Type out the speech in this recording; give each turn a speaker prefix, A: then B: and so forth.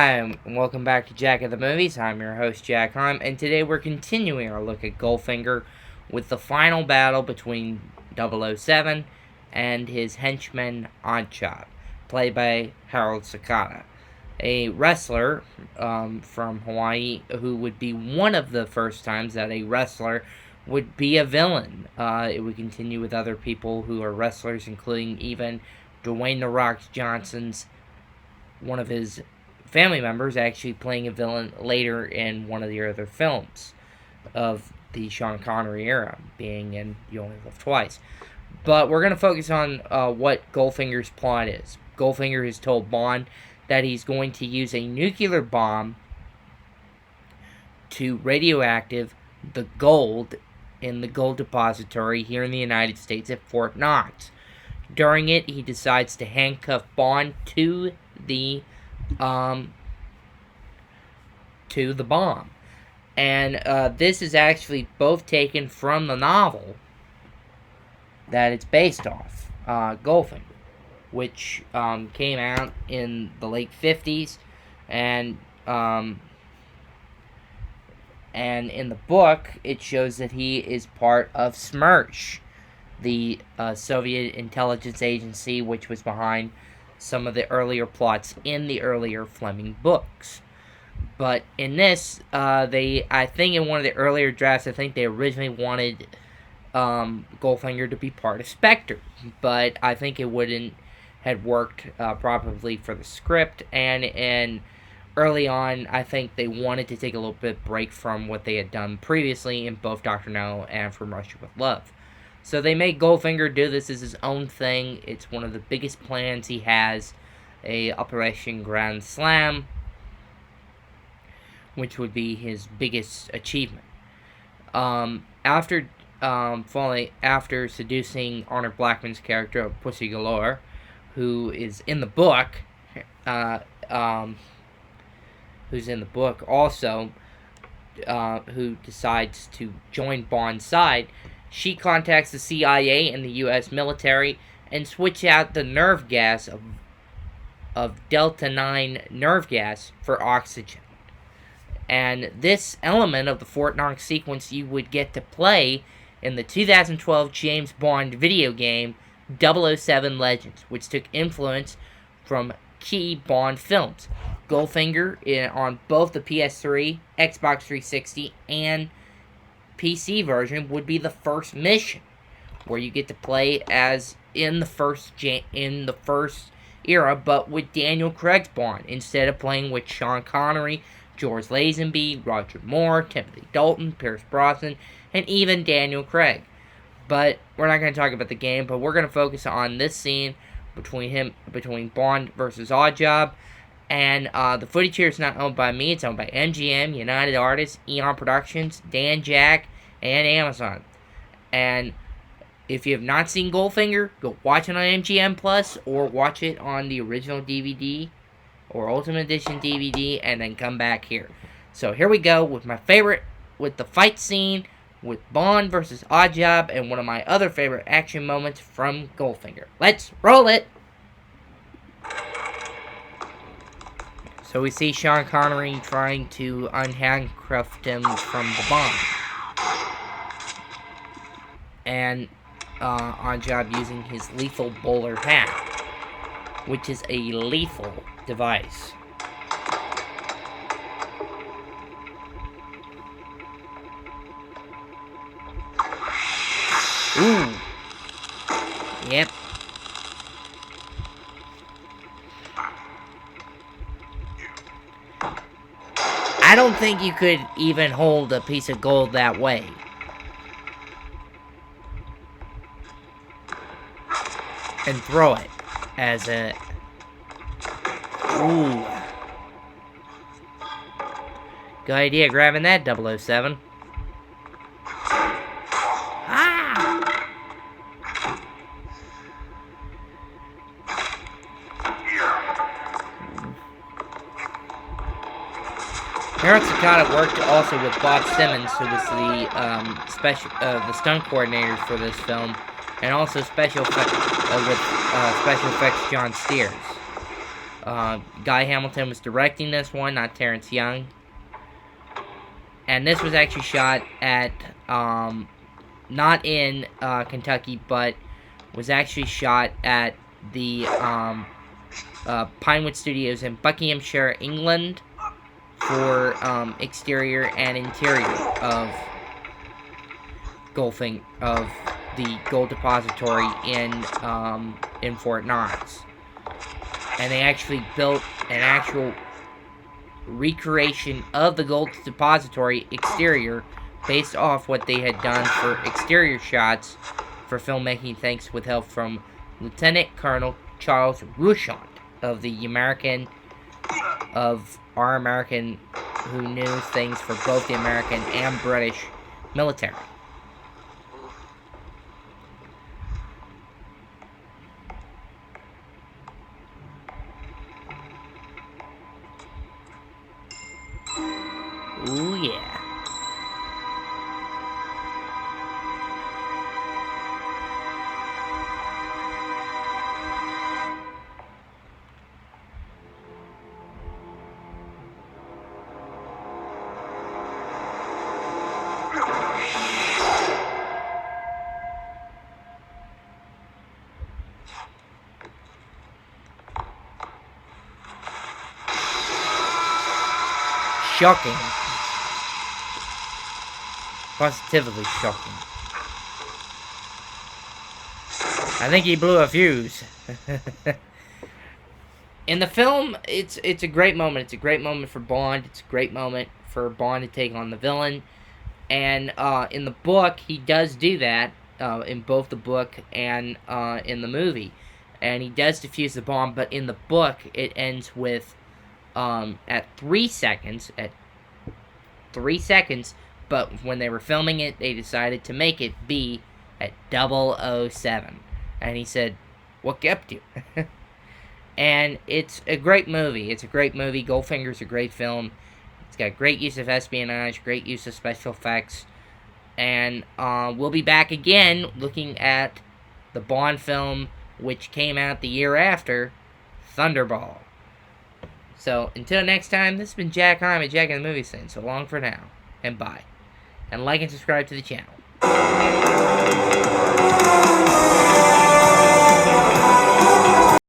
A: Hi, and welcome back to Jack of the Movies. I'm your host, Jack Heim, and today we're continuing our look at Goldfinger with the final battle between 007 and his henchman, Oddjob, played by Harold Sakata, a wrestler from Hawaii who would be one of the first times that a wrestler would be a villain. It would continue with other people who are wrestlers, including even Dwayne "The Rock" Johnson's one of his family members actually playing a villain later in one of the other films of the Sean Connery era, being in You Only Live Twice. But we're going to focus on what Goldfinger's plot is. Goldfinger has told Bond that he's going to use a nuclear bomb to radioactive the gold in the gold depository here in the United States at Fort Knox. During it, he decides to handcuff Bond to the bomb. And this is actually both taken from the novel that it's based off, Goldfinger, which came out in the late 50s, and in the book, it shows that he is part of SMERSH, the Soviet intelligence agency, which was behind some of the earlier plots in the earlier Fleming books. But in this, I think in one of the earlier drafts, I think they originally wanted Goldfinger to be part of Spectre, but I think it wouldn't had worked properly for the script, and early on, I think they wanted to take a little bit break from what they had done previously in both Dr. No and From Russia with Love. So they made Goldfinger do this as his own thing. It's one of the biggest plans he has, a Operation Grand Slam, which would be his biggest achievement. After seducing Arnold Blackman's character of Pussy Galore, who is in the book, also, who decides to join Bond's side, she contacts the CIA and the U.S. military and switch out the nerve gas of Delta-9 nerve gas for oxygen. And this element of the Fort Knox sequence you would get to play in the 2012 James Bond video game 007 Legends, which took influence from key Bond films. Goldfinger on both the PS3, Xbox 360, and PC version would be the first mission, where you get to play as in the first era, but with Daniel Craig's Bond, instead of playing with Sean Connery, George Lazenby, Roger Moore, Timothy Dalton, Pierce Brosnan, and even Daniel Craig. But we're not going to talk about the game, but we're going to focus on this scene between Bond versus Oddjob. And the footage here is not owned by me. It's owned by MGM, United Artists, Eon Productions, Dan Jack, and Amazon. And if you have not seen Goldfinger, go watch it on MGM Plus, or watch it on the original DVD or Ultimate Edition DVD, and then come back here. So here we go with with the fight scene with Bond versus Oddjob, and one of my other favorite action moments from Goldfinger. Let's roll it! So we see Sean Connery trying to unhandcuff him from the bomb. And Oddjob using his lethal bowler hat, which is a lethal device. Ooh. Yep. I don't think you could even hold a piece of gold that way. And throw it as a... Ooh. Good idea grabbing that, 007. Ah! Harold Sakata worked also with Bob Simmons, who was the stunt coordinator for this film, and also special effects John Steers. Guy Hamilton was directing this one, not Terrence Young. And this was actually shot at, not in Kentucky, but was actually shot at the Pinewood Studios in Buckinghamshire, England, for exterior and interior of the Gold Depository in Fort Knox. And they actually built an actual recreation of the Gold Depository exterior based off what they had done for exterior shots for filmmaking, thanks with help from Lieutenant Colonel Charles Rouchant of our American, who knew things for both the American and British military. Ooh, yeah. Shocking. Positively shocking. I think he blew a fuse. In the film, it's a great moment. It's a great moment for Bond. It's a great moment for Bond to take on the villain. And in the book, he does do that, in both the book and in the movie. And he does defuse the bomb, but in the book, it ends with, at 3 seconds, but when they were filming it, they decided to make it be at 007. And he said, "What kept you?" And it's a great movie. It's a great movie. Goldfinger's a great film. It's got great use of espionage, great use of special effects. And we'll be back again looking at the Bond film, which came out the year after, Thunderball. So, until next time, this has been Jack Hyman, Jack in the Movie Scene. So long for now, and bye. And like and subscribe to the channel.